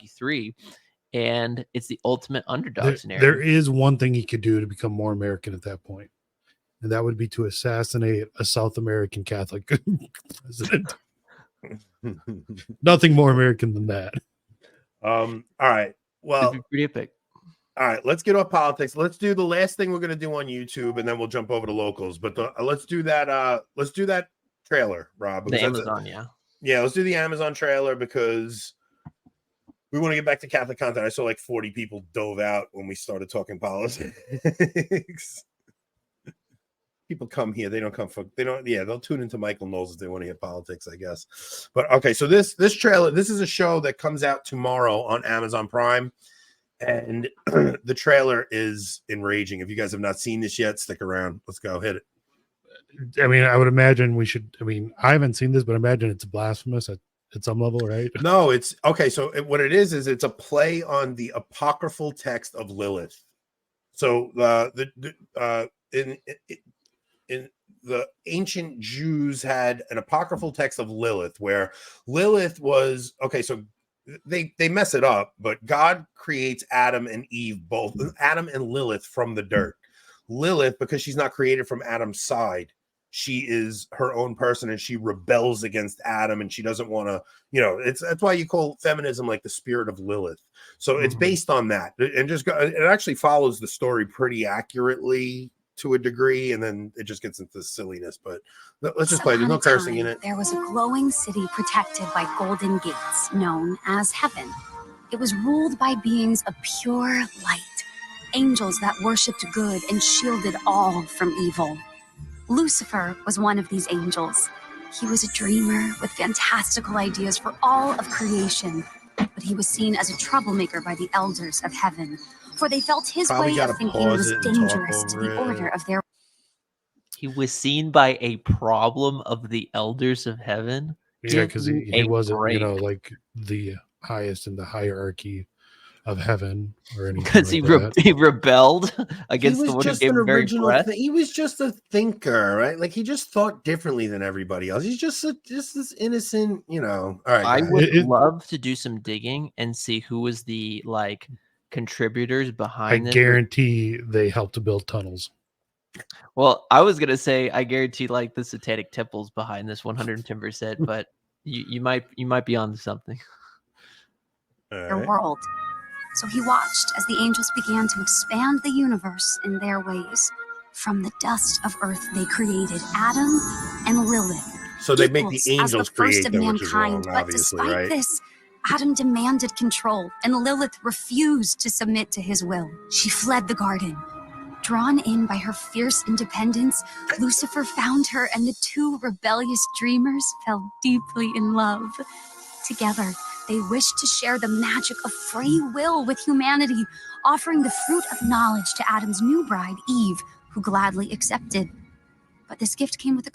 3, and it's the ultimate underdog scenario. There is one thing he could do to become more American at that point, and that would be to assassinate a South American Catholic president. Nothing more American than that. All right. Well, It'd be pretty epic. All right, let's get off politics. Let's do the last thing we're going to do on YouTube, and then we'll jump over to locals. But let's do that. Let's do that trailer, Rob. The Amazon, yeah. Let's do the Amazon trailer because we want to get back to Catholic content. I saw like 40 people dove out when we started talking politics. People come here. They don't come for. They don't. Yeah, they'll tune into Michael Knowles if they want to hear politics, I guess. But okay, so this trailer. This is a show that comes out tomorrow on Amazon Prime. And the trailer is enraging. If you guys have not seen this yet, stick around. Let's go. Hit it. I mean, I would imagine we should. I mean, I haven't seen this, but I imagine it's blasphemous at some level, right? No, it's okay. So what it is it's a play on the apocryphal text of Lilith. So in the ancient Jews had an apocryphal text of Lilith, where Lilith was so. They mess it up, but God creates Adam and Eve, both Adam and Lilith, from the dirt. Lilith, because she's not created from Adam's side, she is her own person, and she rebels against Adam, and she doesn't want to, that's why you call feminism like the spirit of Lilith. So it's based on that, and it actually follows the story pretty accurately to a degree, and then it just gets into silliness. But let's just play. There's no cursing in it. There was a glowing city protected by golden gates known as heaven. It was ruled by beings of pure light, angels that worshipped good and shielded all from evil. Lucifer was one of these angels. He was a dreamer with fantastical ideas for all of creation, but he was seen as a troublemaker by the elders of heaven, for they felt his way of thinking was dangerous to the order of their. He was seen by a problem of the elders of heaven. Yeah, because he wasn't, like the highest in the hierarchy of heaven or anything. Because he rebelled against the one who gave him very breath. He was just a thinker, right? Like he just thought differently than everybody else. He's just this innocent, All right, I would love to do some digging and see who was the contributors behind this. I guarantee they helped to build tunnels. Well, I was gonna say I guarantee the Satanic Temple's behind this 110%, but you might be on to something. Their world. So he watched as the angels began to expand the universe in their ways. From the dust of earth, they created Adam and Lilith. So they make the angels create them, which is wrong, but obviously, despite right? this, Adam demanded control, and Lilith refused to submit to his will. She fled the garden. Drawn in by her fierce independence, Lucifer found her, and the two rebellious dreamers fell deeply in love. Together, they wished to share the magic of free will with humanity, offering the fruit of knowledge to Adam's new bride, Eve, who gladly accepted. But this gift came with a...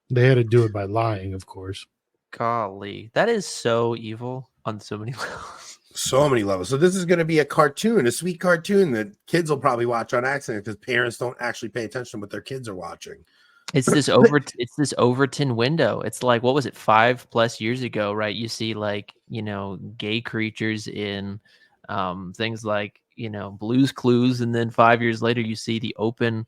They had to do it by lying, of course. Golly, that is so evil on so many levels. So many levels. So this is going to be a cartoon, a sweet cartoon that kids will probably watch on accident because parents don't actually pay attention to what their kids are watching. It's this Overton window. It's like, what was it, 5+ years ago, right? You see gay creatures in things like, Blue's Clues, and then 5 years later you see the open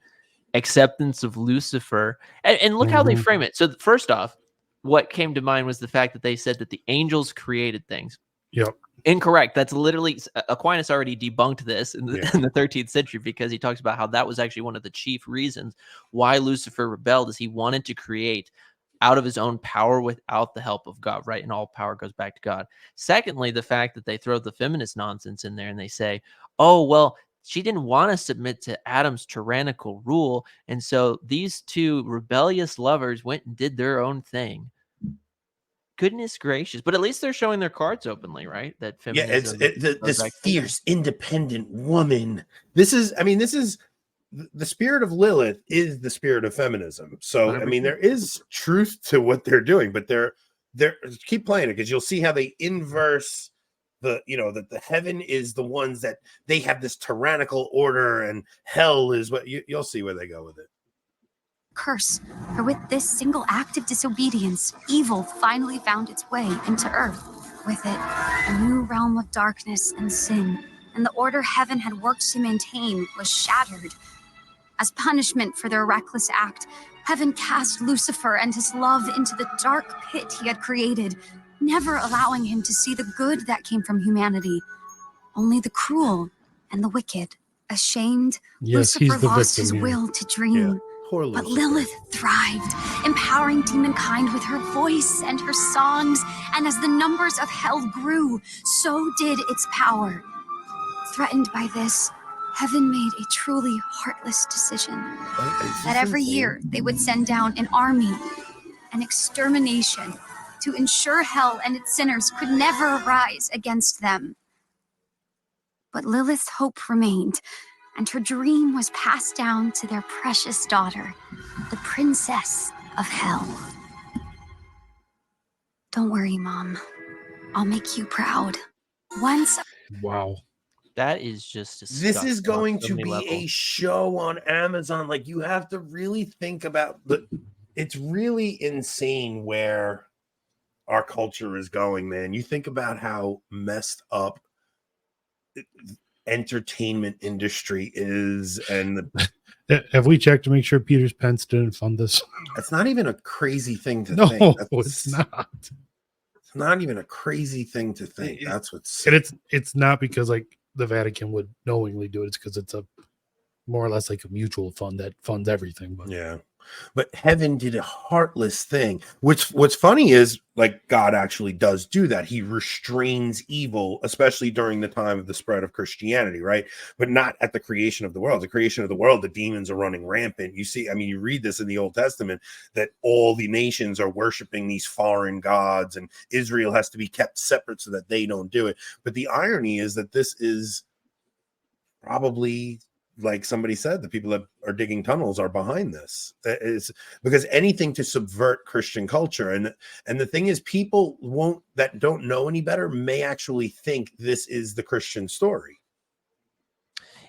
acceptance of Lucifer. And look how they frame it. So first off, what came to mind was the fact that they said that the angels created things. Yep. Incorrect. That's literally, Aquinas already debunked this in the 13th century, because he talks about how that was actually one of the chief reasons why Lucifer rebelled, is he wanted to create out of his own power without the help of God, right? And all power goes back to God. Secondly, the fact that they throw the feminist nonsense in there and they say, oh, well, she didn't want to submit to Adam's tyrannical rule, and so these two rebellious lovers went and did their own thing. Goodness gracious. But at least they're showing their cards openly, right? That feminism, this fierce, independent woman. This is the spirit of Lilith is the spirit of feminism. So 100%. I mean, there is truth to what they're doing, but they're keep playing it, because you'll see how they inverse that the heaven is the ones that they have this tyrannical order, and hell is what you'll see where they go with it. Curse, for with this single act of disobedience, evil finally found its way into earth. With it, a new realm of darkness and sin, and the order heaven had worked to maintain was shattered. As punishment for their reckless act, heaven cast Lucifer and his love into the dark pit he had created, never allowing him to see the good that came from humanity, only the cruel and the wicked. Ashamed, Yes, Lucifer he's the lost victim his here. will to dream. Yeah. Poor But Lucifer. Lilith thrived, empowering demonkind with her voice and her songs, and as the numbers of hell grew, so did its power. Threatened by this, heaven made a truly heartless decision. That every year they would send down an army, an extermination, to ensure hell and its sinners could never rise against them. But Lilith's hope remained, and her dream was passed down to their precious daughter, the Princess of Hell. Don't worry, Mom. I'll make you proud. Once Wow. That is just This disgusting is on going so to many be a levels. show on Amazon. Like, you have to really think about it's really insane where our culture is going, man. You think about how messed up entertainment industry is, and Have we checked to make sure Peter's Pence didn't fund this? it's not even a crazy thing to No, think. it's not. It's not even a crazy thing to think. It- That's what's And it's not because like the Vatican would knowingly do it. It's because it's a more or less like a mutual fund that funds everything. But yeah. But heaven did a heartless thing. What's funny is, like, God actually does do that. He restrains evil, especially during the time of the spread of Christianity, right? But not at the creation of the world. The creation of the world, the demons are running rampant. You see, I mean, you read this in the Old Testament, that all the nations are worshiping these foreign gods, and Israel has to be kept separate so that they don't do it. But the irony is that this is probably, like somebody said, the people that are digging tunnels are behind this. Is because anything to subvert Christian culture, and the thing is, people that don't know any better may actually think this is the Christian story.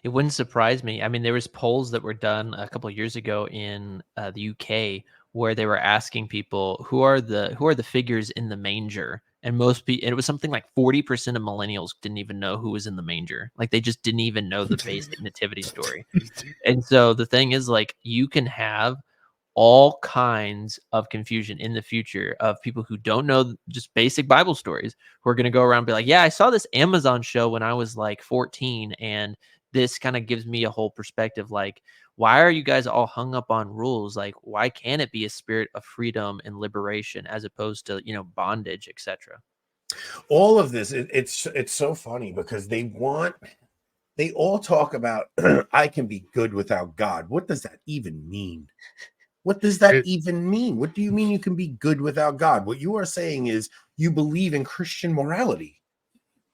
It wouldn't surprise me. I mean, there was polls that were done a couple of years ago in the UK where they were asking people who are the figures in the manger, and most people, it was something like 40% of millennials didn't even know who was in the manger. Like, they just didn't even know the basic nativity story. And so the thing is, like, you can have all kinds of confusion in the future of people who don't know just basic Bible stories, who are going to go around and be like, yeah, I saw this Amazon show when I was like 14, and this kind of gives me a whole perspective. Like, why are you guys all hung up on rules? Like, why can't it be a spirit of freedom and liberation as opposed to, bondage, etc.? All of this, it's so funny because they all talk about I can be good without God. What does that even mean? What does that even mean? What do you mean you can be good without God? What you are saying is you believe in Christian morality,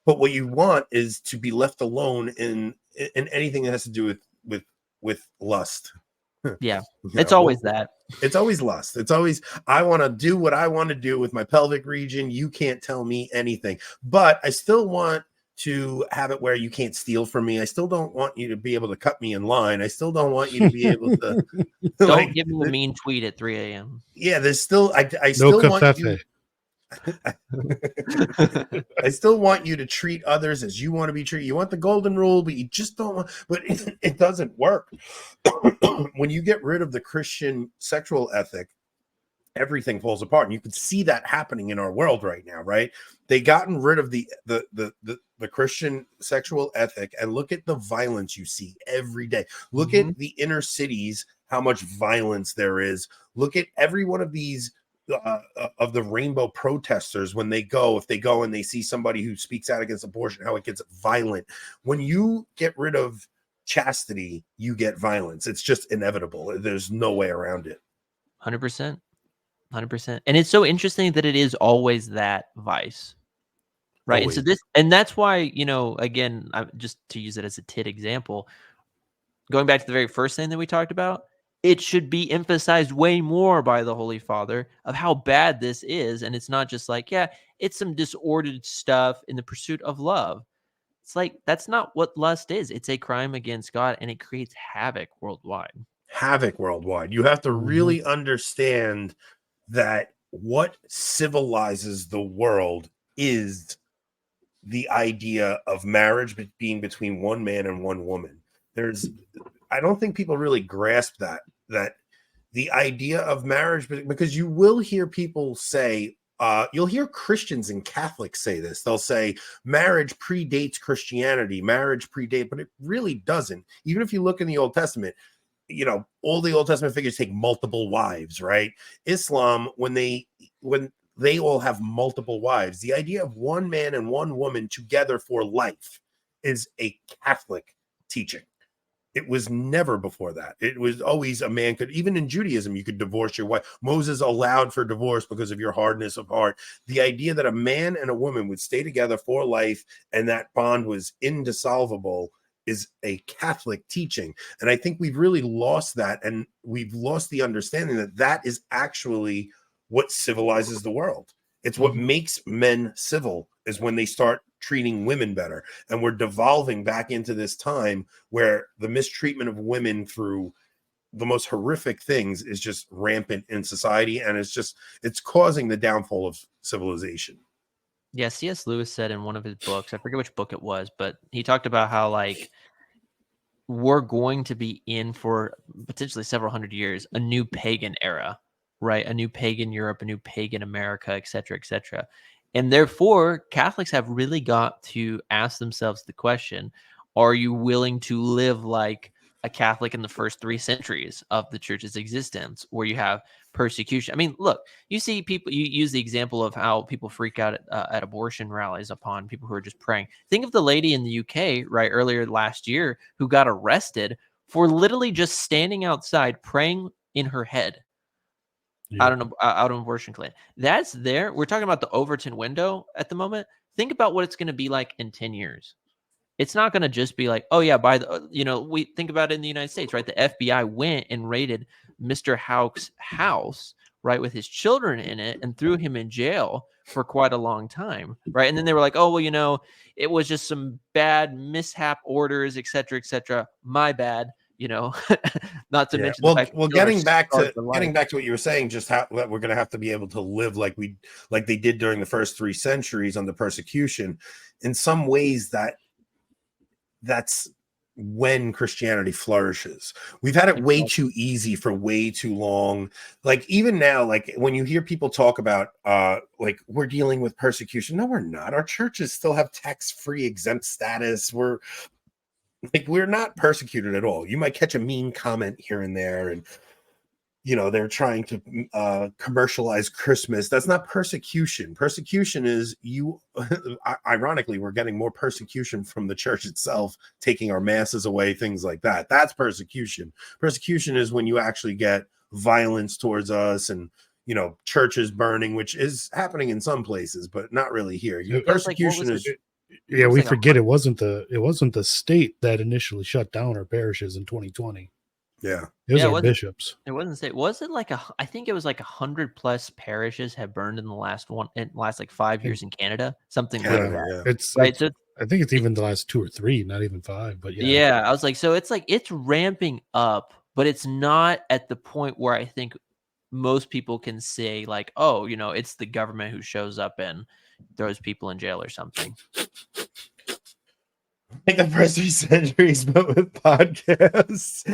but what you want is to be left alone in anything that has to do with lust. Yeah, it's always that. It's always lust. It's always, I want to do what I want to do with my pelvic region. You can't tell me anything, but I still want to have it where you can't steal from me. I still don't want you to be able to cut me in line. I still don't want you to be able to don't give me a mean tweet at 3 a.m. Yeah, there's still I no still cafefe. want you. I still want you to treat others as you want to be treated. You want the golden rule, but you just don't want. But it doesn't work. When you get rid of the Christian sexual ethic, everything falls apart, and you can see that happening in our world right now. Right? They gotten rid of the Christian sexual ethic, and look at the violence you see every day. Look at the inner cities, how much violence there is. Look at every one of these. Of the rainbow protesters, when if they go and they see somebody who speaks out against abortion, how it gets violent. When you get rid of chastity, you get violence. It's just inevitable. There's no way around it. 100%. 100%. And it's so interesting that it is always that vice. Right. Always. And so that's why, again, just to use it as a tit example, going back to the very first thing that we talked about, it should be emphasized way more by the Holy Father of how bad this is. And it's not just like, yeah, it's some disordered stuff in the pursuit of love. It's like, that's not what lust is. It's a crime against God, and it creates havoc worldwide. Havoc worldwide. You have to really understand that what civilizes the world is the idea of marriage being between one man and one woman. I don't think people really grasp that the idea of marriage, because you will hear people say, you'll hear Christians and Catholics say this. They'll say marriage predates Christianity, but it really doesn't. Even if you look in the Old Testament, all the Old Testament figures take multiple wives, right? Islam, when they all have multiple wives, the idea of one man and one woman together for life is a Catholic teaching. It was never before that. It was always a man could, even in Judaism, you could divorce your wife. Moses allowed for divorce because of your hardness of heart. The idea that a man and a woman would stay together for life and that bond was indissoluble is a Catholic teaching. And I think we've really lost that. And we've lost the understanding that that is actually what civilizes the world. It's what makes men civil, is when they start treating women better. And we're devolving back into this time where the mistreatment of women through the most horrific things is just rampant in society. And it's causing the downfall of civilization. Yeah, C.S. Lewis said in one of his books, I forget which book it was, but he talked about how, like, we're going to be in for potentially several hundred years, a new pagan era, right? A new pagan Europe, a new pagan America, et cetera, et cetera. And therefore, Catholics have really got to ask themselves the question, are you willing to live like a Catholic in the first 3 centuries of the church's existence, where you have persecution? I mean, look, you see people, you use the example of how people freak out at abortion rallies upon people who are just praying. Think of the lady in the UK, right, earlier last year, who got arrested for literally just standing outside praying in her head. Out of abortion clinic. That's there. We're talking about the Overton window at the moment. Think about what it's going to be like in 10 years. It's not going to just be like, oh yeah, we think about it in the United States, right? The FBI went and raided Mr. Houck's house, right, with his children in it, and threw him in jail for quite a long time, right? And then they were like, oh, well, it was just some bad mishap orders, et cetera, my bad. Not to mention the fact getting back to what you were saying, just how that we're going to have to be able to live like they did during the first 3 centuries under persecution. In some ways, that's when Christianity flourishes. We've had it way too easy for way too long. Like, even now, like, when you hear people talk about like, we're dealing with persecution, no, we're not. Our churches still have tax-free exempt status. We're not persecuted at all. You might catch a mean comment here and there, and they're trying to commercialize Christmas. That's not persecution. Persecution is ironically, we're getting more persecution from the church itself, taking our masses away, things like that. That's persecution. Persecution is when you actually get violence towards us and churches burning, which is happening in some places, but not really here. Persecution is. Yeah, we forget it wasn't the state that initially shut down our parishes in 2020. Yeah, it was our bishops. It wasn't state. Was it like I think it was like 100+ parishes have burned in the last 5 years in Canada, something like that. Yeah. It's right. So I think it's even the last 2 or 3, not even 5. But yeah, I was like, so it's ramping up, but it's not at the point where I think most people can say, like, oh, it's the government who shows up and throws people in jail or something. Like the first 3 centuries, but with podcasts.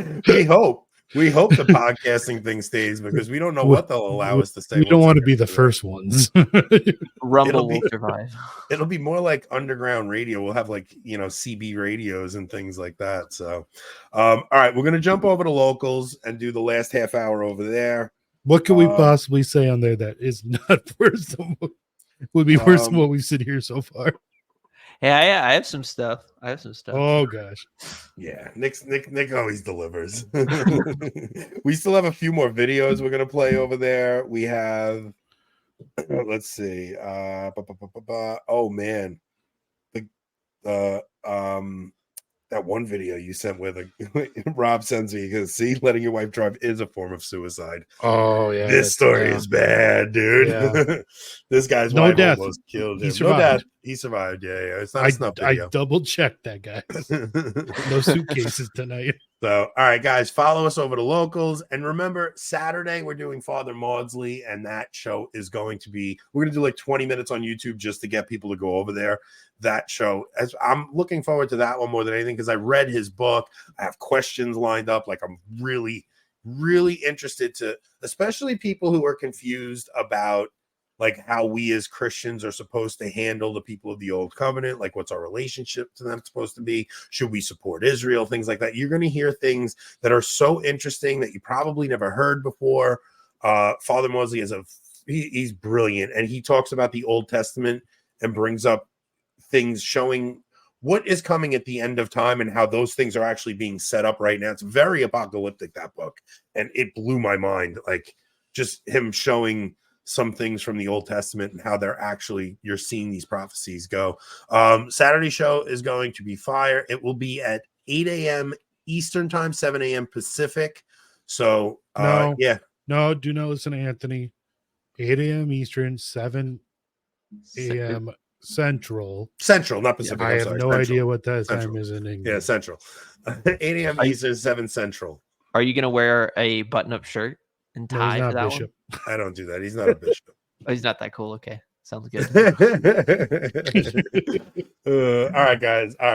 We hope the podcasting thing stays, because we don't know what they'll allow us to say. We don't want to be the first ones. Rumble will survive. It'll be more like underground radio. We'll have CB radios and things like that. So, all right, we're gonna jump over to locals and do the last half hour over there. What could we possibly say on there that is not worse than would be worse than what we've said here so far? Yeah, I have some stuff. Oh gosh. Yeah, Nick always delivers. We still have a few more videos we're gonna play over there. We have, let's see. Oh man, that one video you sent with Rob sends me because see, letting your wife drive is a form of suicide. Oh yeah, This story is bad, dude. Yeah. This guy's No wife death. almost killed He him. survived. No death. He survived. Yeah. It's not a snuff I video. double checked that, guys. No suitcases tonight. So, all right, guys, follow us over to Locals. And remember, Saturday, we're doing Father Maudsley, and that show is going to be, we're going to do like 20 minutes on YouTube just to get people to go over there. That show, as I'm looking forward to that one more than anything because I read his book. I have questions lined up. Like, I'm really, really interested to, especially people who are confused about like how we as Christians are supposed to handle the people of the old covenant, like what's our relationship to them supposed to be? Should we support Israel? Things like that. You're going to hear things that are so interesting that you probably never heard before. Father Mosley is he's brilliant, and he talks about the Old Testament and brings up things showing what is coming at the end of time and how those things are actually being set up right now. It's very apocalyptic, that book, and it blew my mind. Like just him showing some things from the Old Testament and how they're actually, you're seeing these prophecies go. Saturday show is going to be fire. It will be at 8 a.m. Eastern time, 7 a.m. Pacific. So, yeah. No, do not listen to Anthony. 8 a.m. Eastern, 7 a.m. Central. Central, not Pacific. I have Central. idea what that Central. time is in England. Yeah, Central. 8 a.m. Eastern, 7 Central. Are you going to wear a button-up shirt and No, tie he's for not that Bishop. one? I don't do that. He's not a bishop. Oh, he's not that cool. Okay. Sounds good. All right, guys. All right.